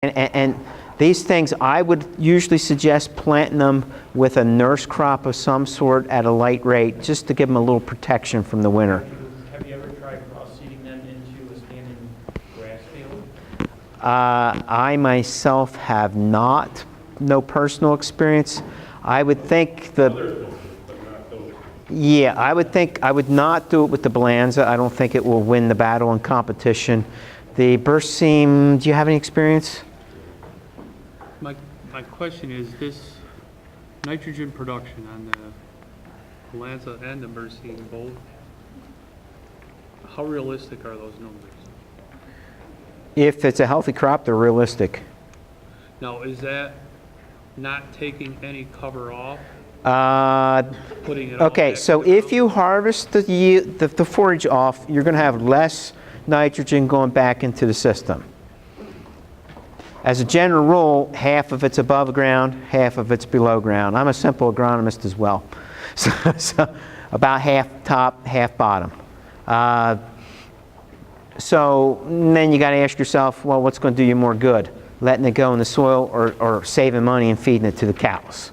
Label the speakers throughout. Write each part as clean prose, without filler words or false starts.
Speaker 1: And these things, I would usually suggest planting them with a nurse crop of some sort at a light rate, just to give them a little protection from the winter.
Speaker 2: Have you ever tried cross-seeding them into a standing grass field?
Speaker 1: I myself have not, no personal experience. I would think yeah, I would think I would not do it with the Balanza. I don't think it will win the battle in competition. The burst seam, do you have any experience?
Speaker 3: My question is, this nitrogen production on the Balanza and the Mercy both, how realistic are those numbers?
Speaker 1: If it's a healthy crop, they're realistic.
Speaker 3: Now, is that not taking any cover off? Putting it
Speaker 1: Okay, so if you harvest the forage off, you're going to have less nitrogen going back into the system. As a general rule, half of it's above ground, half of it's below ground. I'm a simple agronomist as well. So about half top, half bottom. So then you got to ask yourself, well, what's going to do you more good? Letting it go in the soil or saving money and feeding it to the cows?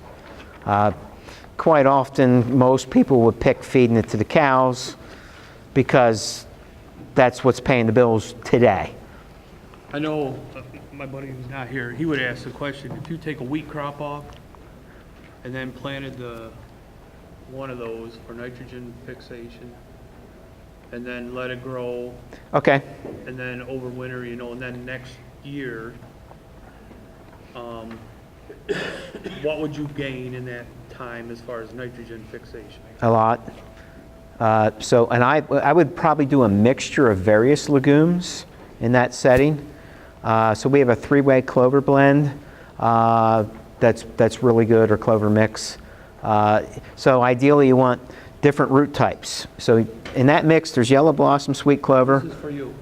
Speaker 1: Quite often, most people would pick feeding it to the cows because that's what's paying the bills today.
Speaker 3: I know my buddy who's not here, he would ask the question, if you take a wheat crop off and then planted one of those for nitrogen fixation and then let it grow.
Speaker 1: Okay.
Speaker 3: And then over winter, and then next year, what would you gain in that time as far as nitrogen fixation?
Speaker 1: A lot. And I would probably do a mixture of various legumes in that setting. So we have a 3-way clover blend that's really good, or clover mix. So ideally you want different root types. So in that mix there's yellow blossom sweet clover.
Speaker 3: This is for you.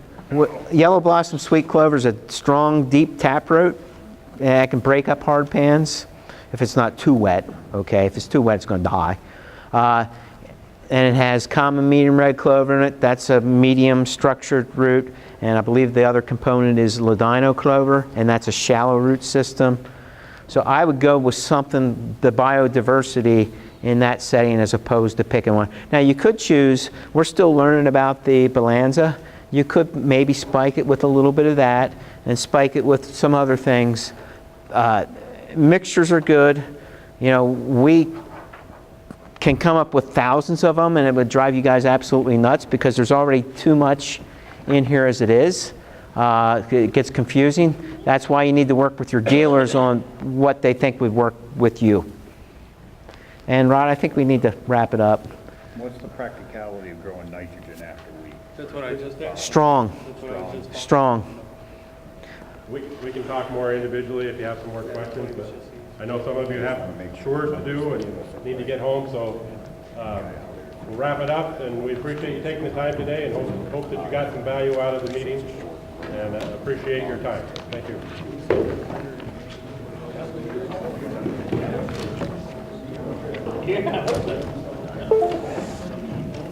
Speaker 1: Yellow blossom sweet clover is a strong, deep taproot. And it can break up hard pans if it's not too wet. Okay, if it's too wet, it's going to die. And it has common medium red clover in it. That's a medium structured root. And I believe the other component is ladino clover, and that's a shallow root system. So I would go with something, the biodiversity in that setting, as opposed to picking one. Now you could choose, we're still learning about the Balanza. You could maybe spike it with a little bit of that and spike it with some other things. Mixtures are good. We can come up with thousands of them, and it would drive you guys absolutely nuts because there's already too much in here as it is. It gets confusing. That's why you need to work with your dealers on what they think would work with you. And Rod, I think we need to wrap it up.
Speaker 4: What's the practicality of growing nitrogen after wheat?
Speaker 3: That's what I just asked.
Speaker 1: Strong.
Speaker 5: We can talk more individually if you have some more questions, but I know some of you have chores to do and need to get home, so we'll wrap it up, and we appreciate you taking the time today, and hope that you got some value out of the meeting, and appreciate your time. Thank you.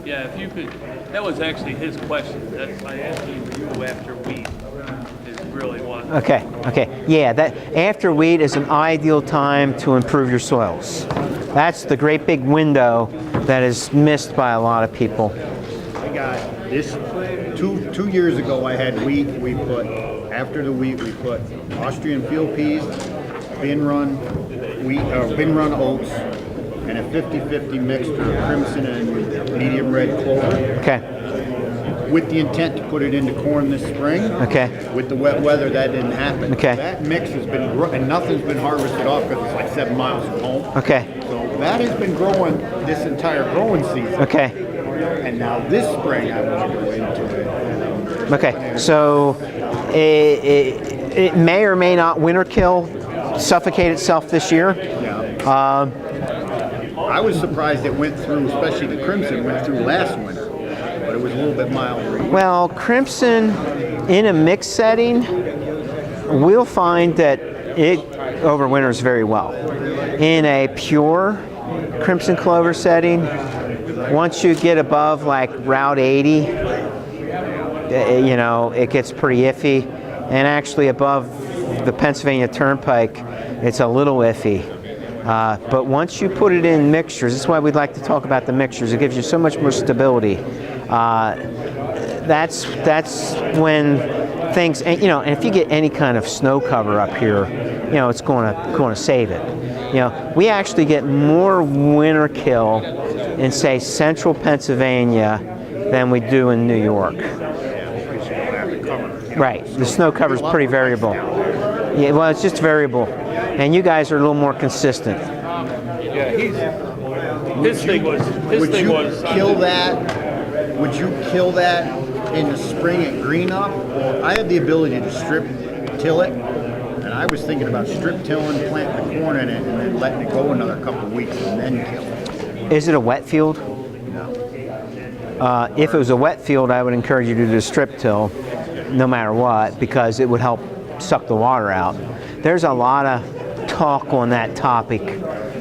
Speaker 3: Yeah, if you could, that was actually his question. I asked you after wheat is really what.
Speaker 1: Okay. Yeah, that after wheat is an ideal time to improve your soils. That's the great big window that is missed by a lot of people.
Speaker 4: I got this, two years ago I had wheat. After the wheat, we put Austrian field peas, bin run oats, and a 50-50 mixture of crimson and medium red clover.
Speaker 1: Okay.
Speaker 4: With the intent to put it into corn this spring.
Speaker 1: Okay.
Speaker 4: With the wet weather, that didn't happen.
Speaker 1: Okay.
Speaker 4: That mix has been, and nothing's been harvested off because it's like 7 miles from home.
Speaker 1: Okay.
Speaker 4: So that has been growing this entire growing season.
Speaker 1: Okay.
Speaker 4: And now this spring I want to go into it.
Speaker 1: Okay. So it may or may not winter kill, suffocate itself this year.
Speaker 4: Yeah. I was surprised it went through, especially the crimson went through last winter, but it was a little bit milder.
Speaker 1: Well, crimson in a mixed setting, we'll find that it overwinters very well. In a pure crimson clover setting, once you get above like Route 80, it gets pretty iffy, and actually above the Pennsylvania Turnpike, it's a little iffy. But once you put it in mixtures, that's why we'd like to talk about the mixtures. It gives you so much more stability. That's when things, and, you know, and if you get any kind of snow cover up here, you know, it's going to save it. You know, we actually get more winter kill in, say, central Pennsylvania than we do in New York. Right, the snow cover is pretty variable. Yeah, well, it's just variable, and you guys are a little more consistent.
Speaker 3: Yeah, his thing was.
Speaker 4: Would you kill that? Would you kill that in the spring and green up? I had the ability to strip till it, and I was thinking about strip tilling, planting the corn in it, and then letting it go another couple of weeks and then kill it.
Speaker 1: Is it a wet field?
Speaker 4: No.
Speaker 1: If it was a wet field, I would encourage you to do a strip till, no matter what, because it would help suck the water out. There's a lot of talk on that topic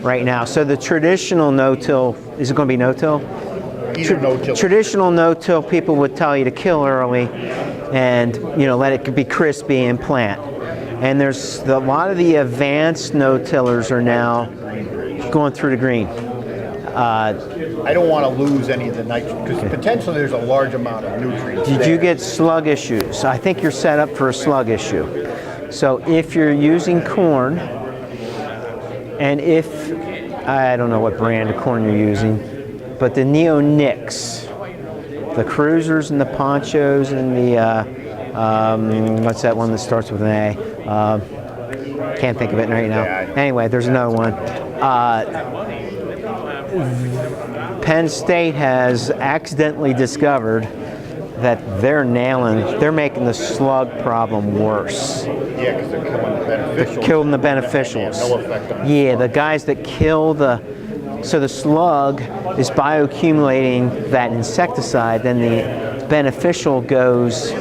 Speaker 1: right now. So the traditional no-till, is it going to be no-till?
Speaker 4: Either no-till.
Speaker 1: Traditional no-till people would tell you to kill early and, you know, let it be crispy and plant. And there's a lot of the advanced no-tillers are now going through the green.
Speaker 4: I don't want to lose any of the nitrogen because potentially there's a large amount of nutrients.
Speaker 1: Did you
Speaker 4: there.
Speaker 1: get slug issues? I think you're set up for a slug issue. So if you're using corn, and if, I don't know what brand of corn you're using, but the neonics, the cruisers and the ponchos and the, what's that one that starts with an A? Can't think of it right now. Anyway, there's another one. Penn State has accidentally discovered that they're making the slug problem worse.
Speaker 4: Yeah, because they're killing the beneficials.
Speaker 1: Killing the beneficials.
Speaker 4: No effect on
Speaker 1: Yeah, the guys that kill so the slug is bioaccumulating that insecticide, then the beneficial goes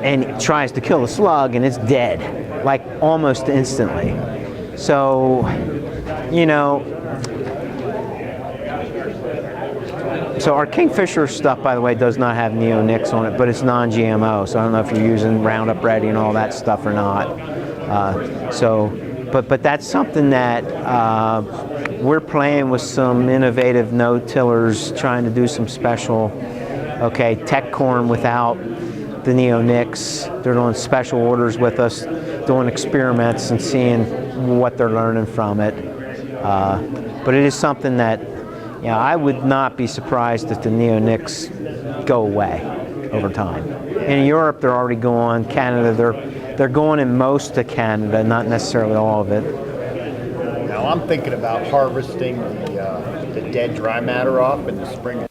Speaker 1: and tries to kill the slug, and it's dead, like almost instantly. So, you know, so our Kingfisher stuff, by the way, does not have neonics on it, but it's non-GMO. So I don't know if you're using Roundup Ready and all that stuff or not. But that's something that we're playing with some innovative no-tillers, trying to do some special, tech corn without the neonics. They're doing special orders with us, doing experiments and seeing what they're learning from it. But it is something that, you know, I would not be surprised if the neonics go away over time. In Europe, they're already going. Canada, they're going in most of Canada, not necessarily all of it.
Speaker 4: Now I'm thinking about harvesting the dead dry matter off in the spring.